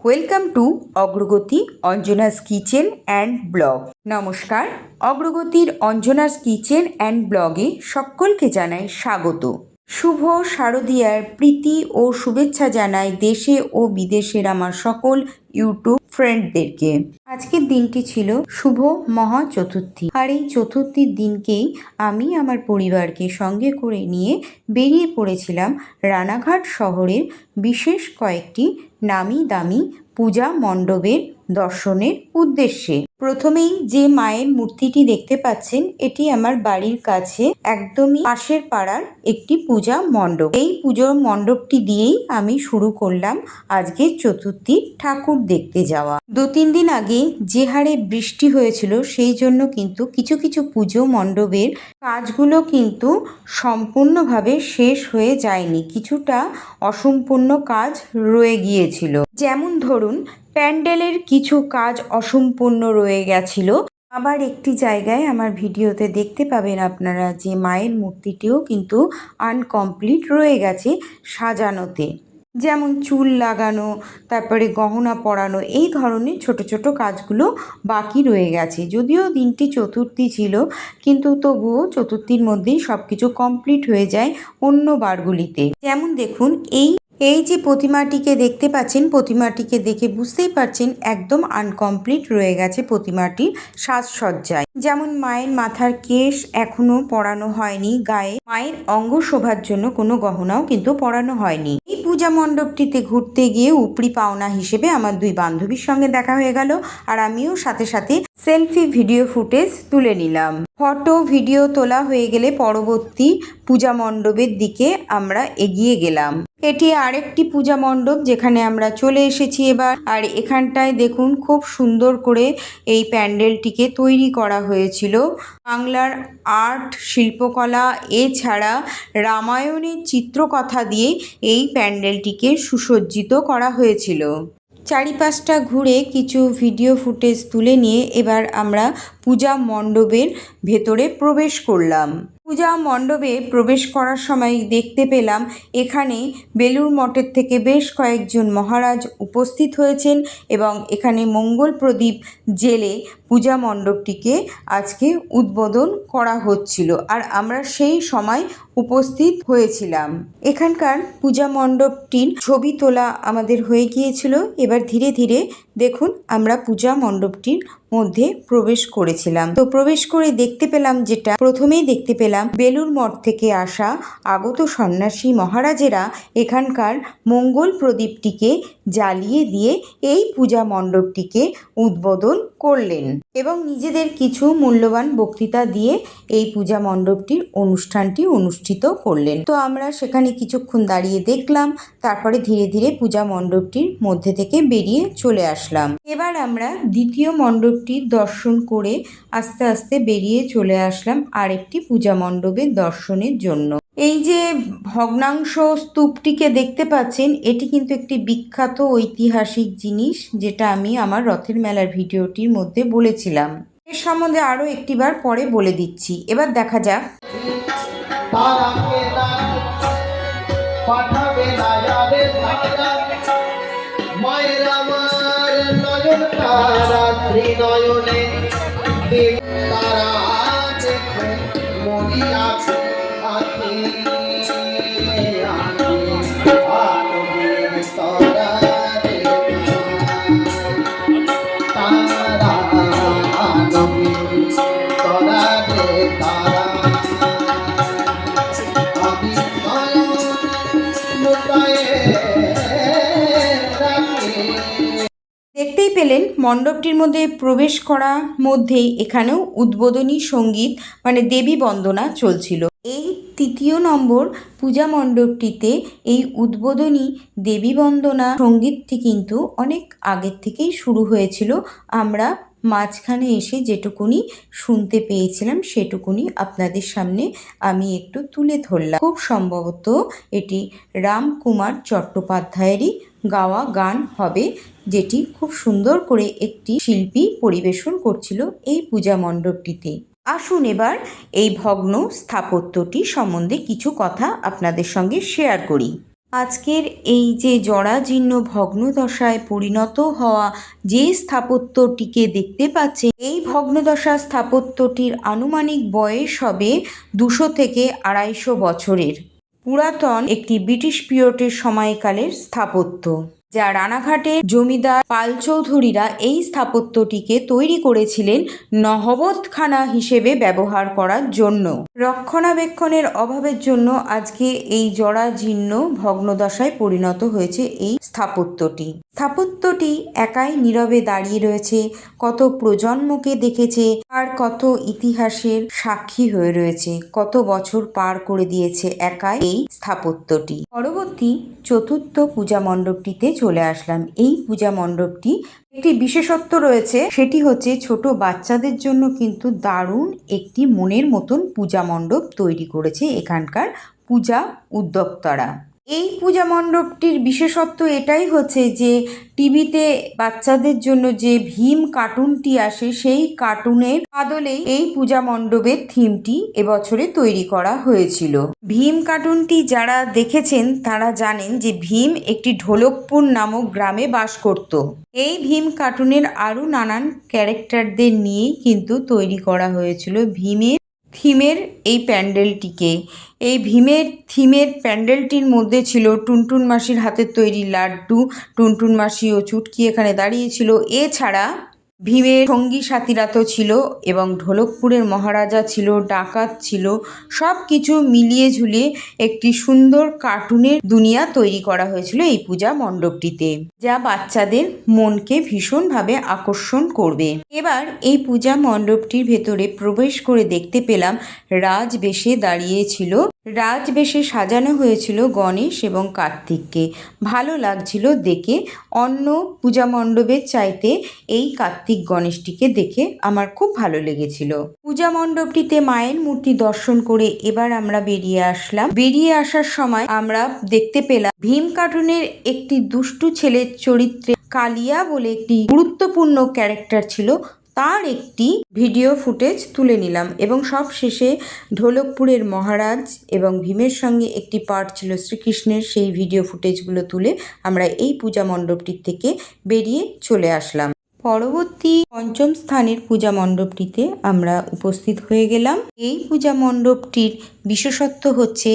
Welcome to অগ্রগতি Anjana's kitchen and blog. নমস্কার, অগ্রগতির অঞ্জনাস কিচেন অ্যান্ড ব্লগে সকলকে জানাই স্বাগত। শুভ শারদীয়ার প্রীতি ও শুভেচ্ছা জানাই দেশে ও বিদেশের আমার সকল ইউটিউব ফ্রেন্ডদেরকে। আজকের দিনটি ছিল শুভ মহা চতুর্থী, আর এই চতুর্থীর দিনকেই আমি আমার পরিবারকে সঙ্গে করে নিয়ে বেরিয়ে পড়েছিলাম রানাঘাট শহরের বিশেষ কয়েকটি নামি দামি পূজা মণ্ডপের দর্শনের উদ্দেশ্যে। প্রথমেই যে মায়ের মূর্তিটি দেখতে পাচ্ছেন, এটি আমার বাড়ির কাছে একদমই পাশের পাড়ার একটি পূজা মণ্ডপ। এই পুজোর মণ্ডপটি দিয়েই আমি শুরু করলাম আজকে চতুর্থী ঠাকুর দেখতে যাওয়া। 2-3 দিন আগে যে হারে বৃষ্টি হয়েছিল, সেই জন্য কিন্তু কিছু কিছু পুজো মণ্ডপের কাজগুলো কিন্তু সম্পূর্ণভাবে শেষ হয়ে যায়নি, কিছুটা অসম্পূর্ণ কাজ রয়ে গিয়েছিল। যেমন ধরুন, প্যান্ডেলের কিছু কাজ অসম্পূর্ণ রয়ে গেছিল। আবার একটি জায়গায় আমার ভিডিওতে দেখতে পাবেন আপনারা যে মায়ের মূর্তিটিও কিন্তু আনকমপ্লিট রয়ে গেছে সাজানোতে। যেমন চুল লাগানো, তারপরে গহনা পরানো, এই ধরনের ছোট ছোট কাজগুলো বাকি রয়ে গেছে। যদিও দিনটি চতুর্থী ছিল, কিন্তু তবুও চতুর্থীর মধ্যেই সব কিছু কমপ্লিট হয়ে যায় অন্য বারগুলিতে। যেমন দেখুন, এই যে প্রতিমাটিকে দেখতে পাচ্ছেন, প্রতিমাটিকে দেখে বুঝতেই পারছেন একদম আনকমপ্লিট রয়ে গেছে প্রতিমাটির সাজসজ্জায়। যেমন মায়ের মাথার কেশ এখনো পরানো হয়নি, গায়ে মায়ের অঙ্গ শোভার জন্য কোনো গহনাও কিন্তু পরানো হয়নি। এই পূজা মণ্ডপটিতে ঘুরতে গিয়ে উপরি পাওনা হিসেবে আমার 2 বান্ধবীর সঙ্গে দেখা হয়ে গেল, আর আমিও সাথে সাথে সেলফি ভিডিও ফুটেজ তুলে নিলাম। ফটো ভিডিও তোলা হয়ে গেলে পরবর্তী পূজা মণ্ডপের দিকে আমরা এগিয়ে গেলাম। এটি আরেকটি পূজা মণ্ডপ যেখানে আমরা চলে এসেছি এবার। আর এখানটায় দেখুন, খুব সুন্দর করে এই প্যান্ডেলটিকে তৈরি করা হয়েছিল। বাংলার আর্ট শিল্পকলা এছাড়া রামায়ণের চিত্রকথা দিয়ে এই প্যান্ডেলটিকে সুসজ্জিত করা হয়েছিল। চারিপাশটা ঘুরে কিছু ভিডিও ফুটেজ তুলে নিয়ে এবার আমরা পূজা মণ্ডপের ভেতরে প্রবেশ করলাম। পূজা মণ্ডপে প্রবেশ করার সময় দেখতে পেলাম এখানে বেলুড় মঠের থেকে বেশ কয়েকজন মহারাজ উপস্থিত হয়েছেন এবং এখানে মঙ্গল প্রদীপ জেলে পূজা মণ্ডপটিকে আজকে উদ্বোধন করা হচ্ছিল, আর আমরা সেই সময় উপস্থিত হয়েছিলাম। এখানকার পূজা মণ্ডপটির ছবি তোলা আমাদের হয়ে গিয়েছিল। এবার ধীরে ধীরে দেখুন আমরা পূজা মণ্ডপটির মধ্যে প্রবেশ করেছিলাম। তো প্রবেশ করে দেখতে পেলাম, যেটা প্রথমেই দেখতে পেলাম, বেলুড় মঠ থেকে আসা আগত সন্ন্যাসী মহারাজেরা এখানকার মঙ্গল প্রদীপটিকে জ্বালিয়ে দিয়ে এই পূজা মণ্ডপটিকে উদ্বোধন করলেন এবং নিজেদের কিছু মূল্যবান বক্তৃতা দিয়ে এই পূজা মণ্ডপটির অনুষ্ঠানটি অনুষ্ঠিত করলেন। তো আমরা সেখানে কিছুক্ষণ দাঁড়িয়ে দেখলাম, তারপরে ধীরে ধীরে পূজা মণ্ডপটির মধ্যে থেকে বেরিয়ে চলে আসলাম। এবার আমরা দ্বিতীয় মণ্ডপটির দর্শন করে আস্তে আস্তে বেরিয়ে চলে আসলাম আরেকটি পূজা মণ্ডপের দর্শনের জন্য। এই যে ভগ্নাংশ স্তূপটিকে দেখতে পাচ্ছেন, এটি কিন্তু একটি বিখ্যাত ঐতিহাসিক জিনিস, যেটা আমি আমার রথের মেলার ভিডিওটির মধ্যে বলেছিলাম। এর সম্বন্ধে আরও একটিবার পরে বলে দিচ্ছি। এবার দেখা যাক। দেখতেই পেলেন মণ্ডপটির মধ্যে প্রবেশ করার মধ্যেই এখানেও উদ্বোধনী সঙ্গীত মানে দেবী বন্দনা চলছিল। এই 3 নম্বর পূজা মণ্ডপটিতে এই উদ্বোধনী দেবী বন্দনা সঙ্গীতটি কিন্তু অনেক আগের থেকেই শুরু হয়েছিল। আমরা মাঝখানে এসে যেটুকুনি শুনতে পেয়েছিলাম সেটুকুনি আপনাদের সামনে আমি একটু তুলে ধরলাম। খুব সম্ভবত এটি রামকুমার চট্টোপাধ্যায়েরই গাওয়া গান হবে, যেটি খুব সুন্দর করে একটি শিল্পী পরিবেশন করছিল এই পূজা মণ্ডপটিতে। আসুন এবার এই ভগ্ন স্থাপত্যটি সম্বন্ধে কিছু কথা আপনাদের সঙ্গে শেয়ার করি। আজকের এই যে জরাজীর্ণ ভগ্নদশায় পরিণত হওয়া যে স্থাপত্যটিকে দেখতে পাচ্ছে, এই ভগ্নদশা স্থাপত্যটির আনুমানিক বয়স হবে 200 থেকে 250 বছরের। পুরাতন একটি ব্রিটিশ পিরিয়ডের সময়কালের স্থাপত্য, যা রানাঘাটের জমিদার পাল চৌধুরীরা এই স্থাপত্যটিকে তৈরি করেছিলেন নহবতখানা হিসেবে ব্যবহার করার জন্য। রক্ষণাবেক্ষণের অভাবের জন্য আজকে এই জরাজীর্ণ ভগ্নদশায় পরিণত হয়েছে এই স্থাপত্যটি। স্থাপত্যটি একাই নীরবে দাঁড়িয়ে রয়েছে, কত প্রজন্মকে দেখেছে আর কত ইতিহাসের সাক্ষী হয়ে রয়েছে, কত বছর পার করে দিয়েছে একাই এই স্থাপত্যটি। পরবর্তী চতুর্থ পূজা মণ্ডপটিতে চলে আসলাম। এই পূজা মণ্ডপটি একটি বিশেষত্ব রয়েছে, সেটি হচ্ছে ছোট বাচ্চাদের জন্য কিন্তু দারুণ একটি মনের মতন পূজা মণ্ডপ তৈরি করেছে এখানকার পূজা উদ্যোক্তারা। এই পূজা মণ্ডপটির বিশেষত্ব এটাই হচ্ছে যে টিভিতে বাচ্চাদের জন্য যে ভীম কার্টুনটি আসে, সেই কার্টুনের আদলেই এই পূজা মণ্ডপের থিমটি এবছরে তৈরি করা হয়েছিল। ভীম কার্টুনটি যারা দেখেছেন তারা জানেন যে ভীম একটি ঢোলকপুর নামক গ্রামে বাস করত। এই ভীম কার্টুনের আরও নানান ক্যারেক্টারদের নিয়েই কিন্তু তৈরি করা হয়েছিল ভীমের থিমের এই প্যান্ডেলটিকে। এই ভীমের থিমের প্যান্ডেলটির মধ্যে ছিল টুনটুন মাসির হাতের তৈরি লাড্ডু, টুনটুন মাসি ও চুটকি এখানে দাঁড়িয়েছিল। এছাড়া ভীমের সঙ্গী সাথীরা তো ছিল এবং ঢোলকপুরের মহারাজা ছিল, ডাকাত ছিল, সব কিছু মিলিয়ে ঝুলিয়ে একটি সুন্দর কার্টুনের দুনিয়া তৈরি করা হয়েছিল এই পূজা মণ্ডপটিতে, যা বাচ্চাদের মনকে ভীষণভাবে আকর্ষণ করবে। এবার এই পূজা মণ্ডপটির ভেতরে প্রবেশ করে দেখতে পেলাম রাজবেশে দাঁড়িয়েছিল, রাজবেশে সাজানো হয়েছিল গণেশ এবং কার্তিককে। ভালো লাগছিল দেখে। অন্য পূজা মণ্ডপের চাইতে এই কার্তিক গণেশটিকে দেখে আমার খুব ভালো লেগেছিল। পূজা মণ্ডপটিতে মায়ের মূর্তি দর্শন করে এবার আমরা বেরিয়ে আসলাম। বেরিয়ে আসার সময় আমরা দেখতে পেলাম ভীম কার্টুনের একটি দুষ্টু ছেলের চরিত্রে কালিয়া বলে একটি গুরুত্বপূর্ণ ক্যারেক্টার ছিল, তার একটি ভিডিও ফুটেজ তুলে নিলাম এবং সব শেষে ঢোলকপুরের মহারাজ এবং ভীমের সঙ্গে একটি পার্ট ছিল শ্রীকৃষ্ণের, সেই ভিডিও ফুটেজগুলো তুলে আমরা এই পূজা মণ্ডপটির থেকে বেরিয়ে চলে আসলাম। পরবর্তী পঞ্চম স্থানের পূজা মণ্ডপটিতে আমরা উপস্থিত হয়ে গেলাম। এই পূজা মণ্ডপটির বিশেষত্ব হচ্ছে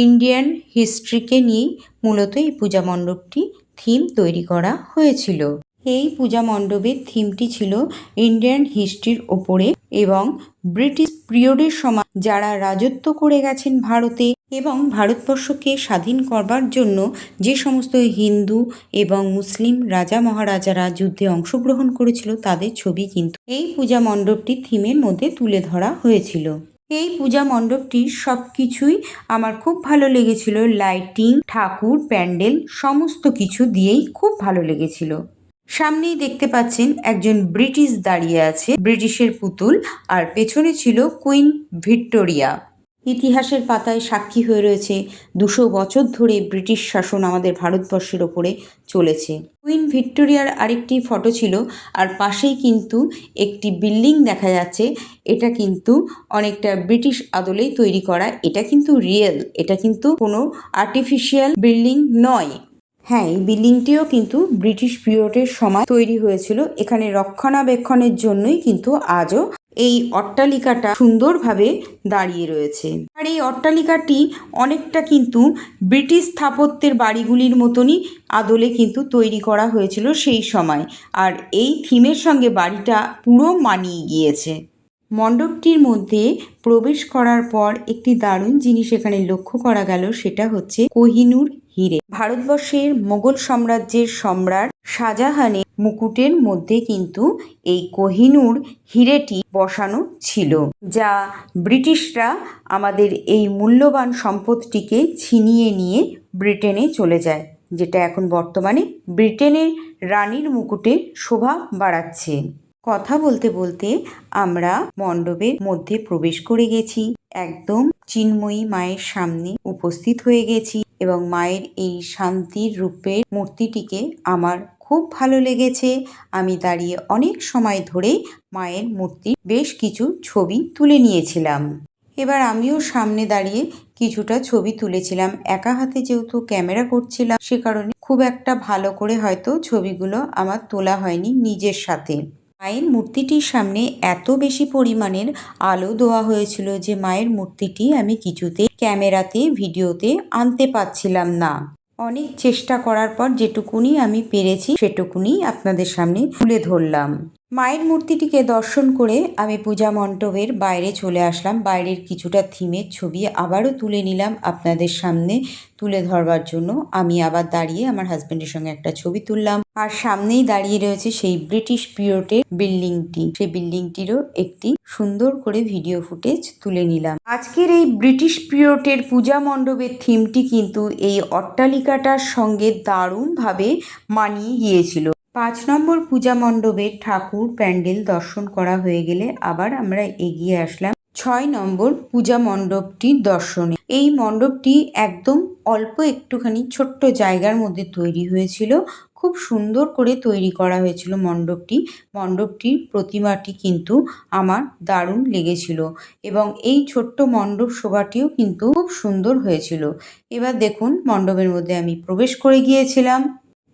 ইন্ডিয়ান হিস্ট্রিকে নিয়েই মূলত এই পূজা মণ্ডপটি থিম তৈরি করা হয়েছিল। এই পূজা মণ্ডপের থিমটি ছিল ইন্ডিয়ান হিস্ট্রির ওপরে এবং ব্রিটিশ পিরিয়ডের সময় যারা রাজত্ব করে গেছেন ভারতে এবং ভারতবর্ষকে স্বাধীন করবার জন্য যে সমস্ত হিন্দু এবং মুসলিম রাজা মহারাজারা যুদ্ধে অংশগ্রহণ করেছিল তাদের ছবি কিন্তু এই পূজা মণ্ডপটির থিমের মধ্যে তুলে ধরা হয়েছিল। এই পূজা মণ্ডপটির সব কিছুই আমার খুব ভালো লেগেছিল। লাইটিং, ঠাকুর, প্যান্ডেল সমস্ত কিছু দিয়েই খুব ভালো লেগেছিল। সামনেই দেখতে পাচ্ছেন একজন ব্রিটিশ দাঁড়িয়ে আছে, ব্রিটিশের পুতুল, আর পেছনে ছিল কুইন ভিক্টোরিয়া। ইতিহাসের পাতায় সাক্ষী হয়ে রয়েছে 200 বছর ধরে ব্রিটিশ শাসন আমাদের ভারতবর্ষের ওপরে চলেছে। কুইন ভিক্টোরিয়ার আরেকটি ফটো ছিল, আর পাশেই কিন্তু একটি বিল্ডিং দেখা যাচ্ছে। এটা কিন্তু অনেকটা ব্রিটিশ আদলেই তৈরি করা, এটা কিন্তু রিয়েল, এটা কিন্তু কোনো আর্টিফিশিয়াল বিল্ডিং নয়। হ্যাঁ, এই বিল্ডিংটিও কিন্তু ব্রিটিশ পিরিয়ডের সময় তৈরি হয়েছিল। এখানে রক্ষণাবেক্ষণের জন্যই কিন্তু আজও এই অট্টালিকাটা সুন্দরভাবে দাঁড়িয়ে রয়েছে। আর এই অট্টালিকাটি অনেকটা কিন্তু ব্রিটিশ স্থাপত্যের বাড়িগুলির মতনই আদলে কিন্তু তৈরি করা হয়েছিল সেই সময়, আর এই থিমের সঙ্গে বাড়িটা পুরো মানিয়ে গিয়েছে। মণ্ডপটির মধ্যে প্রবেশ করার পর একটি দারুণ জিনিস এখানে লক্ষ্য করা গেল, সেটা হচ্ছে কোহিনূর হিরে। ভারতবর্ষের মোগল সাম্রাজ্যের সম্রাট শাহজাহানের মুকুটের মধ্যে কিন্তু এই কোহিনূর হিরেটি বসানো ছিল, যা ব্রিটিশরা আমাদের এই মূল্যবান সম্পদটিকে ছিনিয়ে নিয়ে ব্রিটেনে চলে যায়, যেটা এখন বর্তমানে ব্রিটেনের রানীর মুকুটের শোভা বাড়াচ্ছে। কথা বলতে বলতে আমরা মণ্ডপের মধ্যে প্রবেশ করে গেছি, একদম চিন্ময়ী মায়ের সামনে উপস্থিত হয়ে গেছি এবং মায়ের এই শান্তির রূপের মূর্তিটিকে আমার খুব ভালো লেগেছে। আমি দাঁড়িয়ে অনেক সময় ধরে মায়ের মূর্তির বেশ কিছু ছবি তুলে নিয়েছিলাম। এবার আমিও সামনে দাঁড়িয়ে কিছুটা ছবি তুলেছিলাম। একা হাতে যেহেতু ক্যামেরা করছিলাম, সে কারণে খুব একটা ভালো করে হয়তো ছবিগুলো আমার তোলা হয়নি নিজের সাথে। মায়ের মূর্তিটির সামনে এত বেশি পরিমাণের আলো দেওয়া হয়েছিল যে মায়ের মূর্তিটি আমি কিছুতেই ক্যামেরাতে ভিডিওতে আনতে পারছিলাম না। অনেক চেষ্টা করার পর যেটুকুনি আমি পেরেছি সেটুকুনি আপনাদের সামনে তুলে ধরলাম। মায়ের মূর্তিটিকে দর্শন করে আমি পূজা মণ্ডপের বাইরে চলে আসলাম। বাইরের কিছুটা থিমের ছবি আবারও তুলে নিলাম আপনাদের সামনে তুলে ধরবার জন্য। আমি আবার দাঁড়িয়ে আমার হাজবেন্ডের সঙ্গে একটা ছবি তুললাম। আর সামনেই দাঁড়িয়ে রয়েছে সেই ব্রিটিশ পিরিয়ডের বিল্ডিংটি। সেই বিল্ডিংটিরও একটি সুন্দর করে ভিডিও ফুটেজ তুলে নিলাম। আজকের এই ব্রিটিশ পিরিয়ডের পূজা মণ্ডপের থিমটি কিন্তু এই অট্টালিকাটার সঙ্গে দারুণভাবে মানিয়ে গিয়েছিল। 5 নম্বর পূজা মণ্ডপের ঠাকুর প্যান্ডেল দর্শন করা হয়ে গেলে আবার আমরা এগিয়ে আসলাম 6 নম্বর পূজা মণ্ডপটির দর্শনে। এই মণ্ডপটি একদম অল্প একটুখানি ছোট্ট জায়গার মধ্যে তৈরি হয়েছিল। খুব সুন্দর করে তৈরি করা হয়েছিল মণ্ডপটি। মণ্ডপটির প্রতিমাটি কিন্তু আমার দারুণ লেগেছিল এবং এই ছোট্ট মণ্ডপ শোভাটিও কিন্তু খুব সুন্দর হয়েছিল। এবার দেখুন মণ্ডপের মধ্যে আমি প্রবেশ করে গিয়েছিলাম।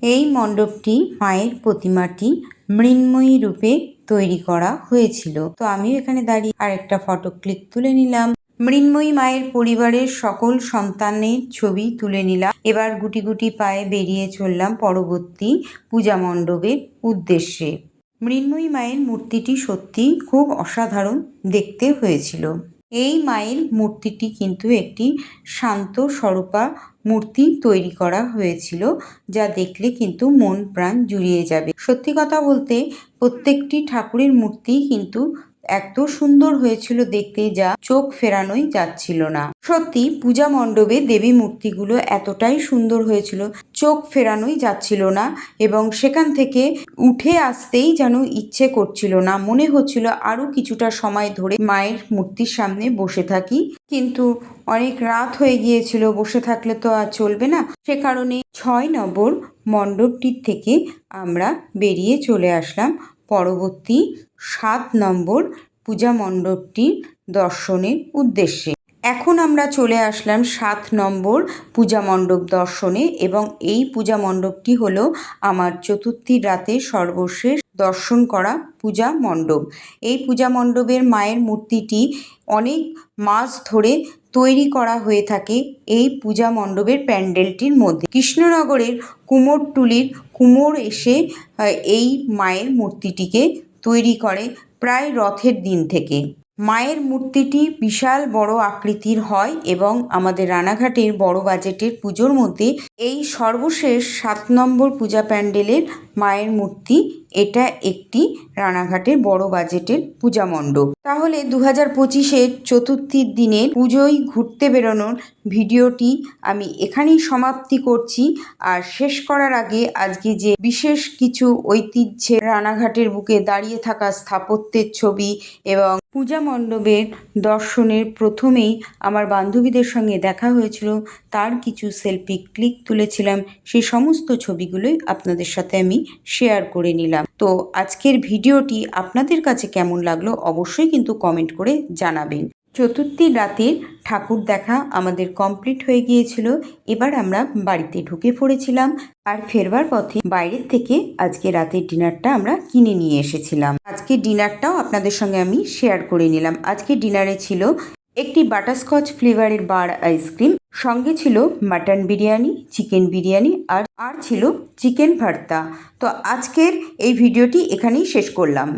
এই মণ্ডপটি মায়ের প্রতিমাটি মৃন্ময়ী রূপে তৈরি করা হয়েছিল। তো আমিও এখানে দাঁড়িয়ে আরেকটা ফটো ক্লিক তুলে নিলাম। মৃন্ময়ী মায়ের পরিবারের সকল সন্তানের ছবি তুলে নিলাম। এবার গুটি গুটি পায়ে বেরিয়ে চললাম পরবর্তী পূজা মণ্ডপের উদ্দেশ্যে। মৃন্ময়ী মায়ের মূর্তিটি সত্যি খুব অসাধারণ দেখতে হয়েছিল। এই মায়ের মূর্তিটি কিন্তু একটি শান্ত স্বরূপা মূর্তি তৈরি করা হয়েছিল, যা দেখলে কিন্তু মন প্রাণ জুড়িয়ে যাবে। সত্যি কথা বলতে প্রত্যেকটি ঠাকুরের মূর্তি কিন্তু এত সুন্দর হয়েছিল দেখতে, যা চোখ ফেরানোই যাচ্ছিল না। সত্যি পূজা মণ্ডপে দেবী মূর্তিগুলো এতটাই সুন্দর হয়েছিল, চোখ ফেরানোই যাচ্ছিল না এবং সেখান থেকে উঠে আসতেই যেন ইচ্ছে করছিল না। মনে হচ্ছিল আরো কিছুটা সময় ধরে মায়ের মূর্তির সামনে বসে থাকি, কিন্তু অনেক রাত হয়ে গিয়েছিল, বসে থাকলে তো আর চলবে না। সে কারণে 6 নম্বর মণ্ডপটির থেকে আমরা বেরিয়ে চলে আসলাম পরবর্তী 7 নম্বর পূজা মণ্ডপটির দর্শনের উদ্দেশ্যে। এখন আমরা চলে আসলাম 7 নম্বর পূজা মণ্ডপ দর্শনে এবং এই পূজা মণ্ডপটি হলো আমার চতুর্থীর রাতে সর্বশেষ দর্শন করা পূজা মণ্ডপ। এই পূজা মণ্ডপের মায়ের মূর্তিটি অনেক মাস ধরে তৈরি করা হয়ে থাকে এই পূজা মণ্ডপের প্যান্ডেলটির মধ্যে। কৃষ্ণনগরের কুমোরটুলির কুমোর এসে এই মায়ের মূর্তিটিকে তৈরি করে প্রায় রথের দিন থেকে। মায়ের মূর্তিটি বিশাল বড় আকৃতির হয় এবং আমাদের রানাঘাটের বড় বাজেটের পুজোর মধ্যে এই সর্বশেষ 7 নম্বর পূজা প্যান্ডেলের মায়ের মূর্তি এটা একটি রানাঘাটের বড় বাজেটের পূজা মণ্ডপ। তাহলে 2025-এর চতুর্থীর দিনে পুজোয় ঘুরতে বেরোনোর ভিডিওটি আমি এখানেই সমাপ্তি করছি। আর শেষ করার আগে আজকে যে বিশেষ কিছু ঐতিহ্যে রানাঘাটের বুকে দাঁড়িয়ে থাকা স্থাপত্যের ছবি এবং পূজা মণ্ডপের দর্শনের প্রথমেই আমার বান্ধবীদের সঙ্গে দেখা হয়েছিল, তার কিছু সেলফি ক্লিক তুলেছিলাম। সেই সমস্ত ছবিগুলোই আপনাদের সাথে আমি শেয়ার করে নিলাম। তো আজকের ভিডিওটি আপনাদের কাছে কেমন লাগলো অবশ্যই কিন্তু কমেন্ট করে জানাবেন। চতুর্থীর রাতের ঠাকুর দেখা আমাদের কমপ্লিট হয়ে গিয়েছিল। এবার আমরা বাড়িতে ঢুকে পড়েছিলাম আর ফেরবার পথে বাইরের থেকে আজকে রাতের ডিনারটা আমরা কিনে নিয়ে এসেছিলাম। আজকে ডিনারটাও আপনাদের সঙ্গে আমি শেয়ার করে নিলাম। আজকে ডিনারে ছিল একটি বাটারস্কচ ফ্লেভারের বার আইসক্রিম, সঙ্গে ছিল মাটন বিরিয়ানি, চিকেন বিরিয়ানি আর ছিল চিকেন ভর্তা। তো আজকের এই ভিডিওটি এখানেই শেষ করলাম।